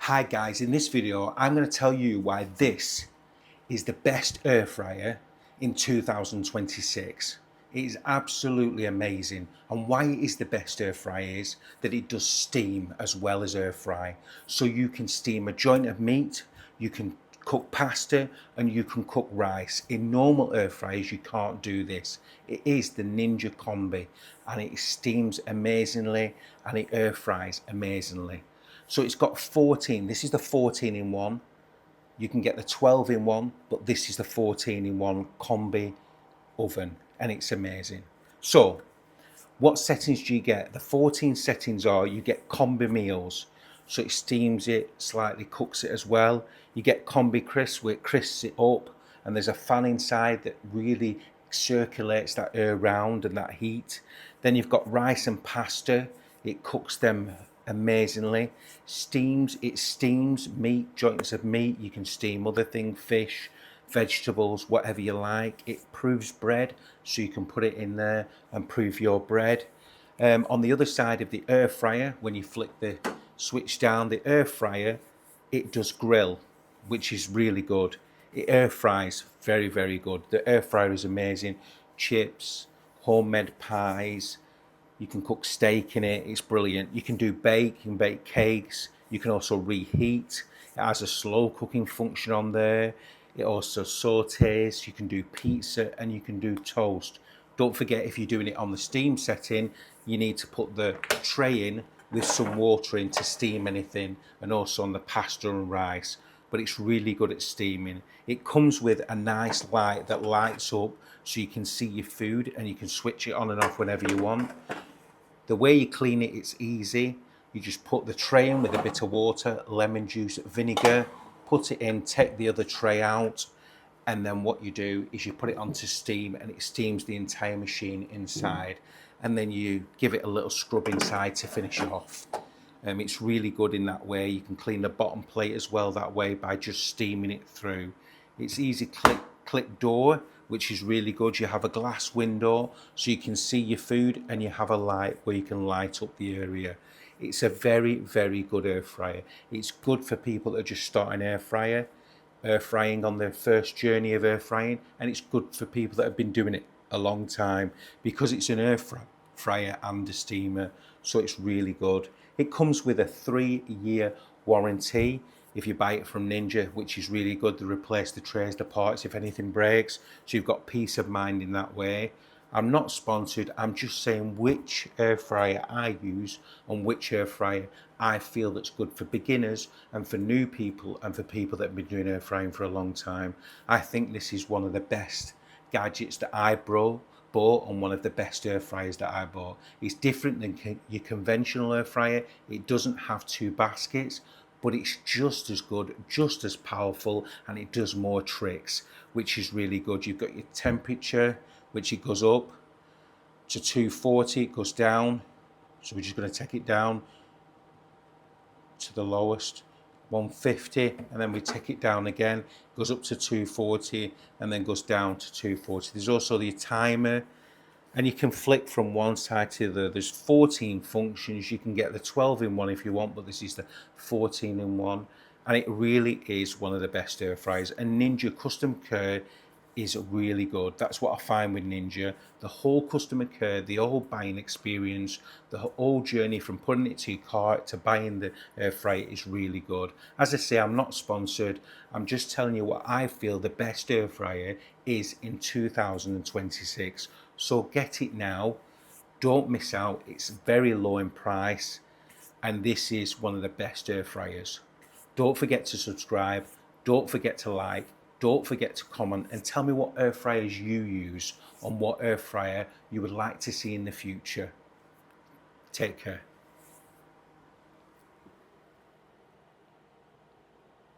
Hi guys, in this video I'm going to tell you why this is the best air fryer in 2026. It is absolutely amazing, and why it is the best air fryer is that it does steam as well as air fry. So you can steam a joint of meat, you can cook pasta, and you can cook rice. In normal air fryers you can't do this. It is the Ninja Combi, and it steams amazingly and it air fries amazingly. So it's got 14, this is the 14 in one. You can get the 12 in one, but this is the 14 in one combi oven, and it's amazing. So what settings do you get? The 14 settings are, you get combi meals, so it steams it, slightly cooks it as well. You get combi crisp, where it crisps it up, and there's a fan inside that really circulates that air round and that heat. Then you've got rice and pasta, it cooks them amazingly. It steams meat, joints of meat. You can steam other things, fish, vegetables, whatever you like. It proofs bread, so you can put it in there and proof your bread. On the other side of the air fryer, when you flick the switch down, the air fryer, it does grill, which is really good. It air fries very, very good. The air fryer is amazing. Chips, homemade pies, you can cook steak in it, it's brilliant. You can bake, you can bake cakes, you can also reheat. It has a slow cooking function on there. It also sautés, you can do pizza and you can do toast. Don't forget, if you're doing it on the steam setting, you need to put the tray in with some water in to steam anything, and also on the pasta and rice. But it's really good at steaming. It comes with a nice light that lights up so you can see your food and you can switch it on and off whenever you want. The way you clean it, it's easy. You just put the tray in with a bit of water, lemon juice, vinegar, put it in, take the other tray out, and then what you do is you put it onto steam, and it steams the entire machine inside, and then you give it a little scrub inside to finish it off. It's really good in that way. You can clean the bottom plate as well that way by just steaming it through. It's easy click door, which is really good. You have a glass window so you can see your food, and you have a light where you can light up the area. It's a very, very good air fryer. It's good for people that are just starting air frying on their first journey of air frying, and it's good for people that have been doing it a long time, because it's an air fryer and a steamer, so it's really good. It comes with a 3-year warranty if you buy it from Ninja, which is really good. They replace the trays, the parts if anything breaks, so you've got peace of mind in that way. I'm not sponsored, I'm just saying which air fryer I use and which air fryer I feel that's good for beginners and for new people and for people that have been doing air frying for a long time. I think this is one of the best gadgets that I bought, and one of the best air fryers that I bought. It's different than your conventional air fryer. It doesn't have 2 baskets, but it's just as good, just as powerful, and it does more tricks, which is really good. You've got your temperature, which it goes up to 240, it goes down, so we're just going to take it down to the lowest, 150, and then we take it down again, goes up to 240 and then goes down to 240. There's also the timer, and you can flick from one side to the other. There's 14 functions. You can get the 12 in one if you want, but this is the 14 in one, and it really is one of the best air fryers. And Ninja customer care is really good. That's what I find with Ninja. The whole customer care, the whole buying experience, the whole journey from putting it to your cart to buying the air fryer is really good. As I say, I'm not sponsored. I'm just telling you what I feel the best air fryer is in 2026. So get it now. Don't miss out. It's very low in price, and this is one of the best air fryers. Don't forget to subscribe. Don't forget to like. Don't forget to comment and tell me what air fryers you use and what air fryer you would like to see in the future. Take care.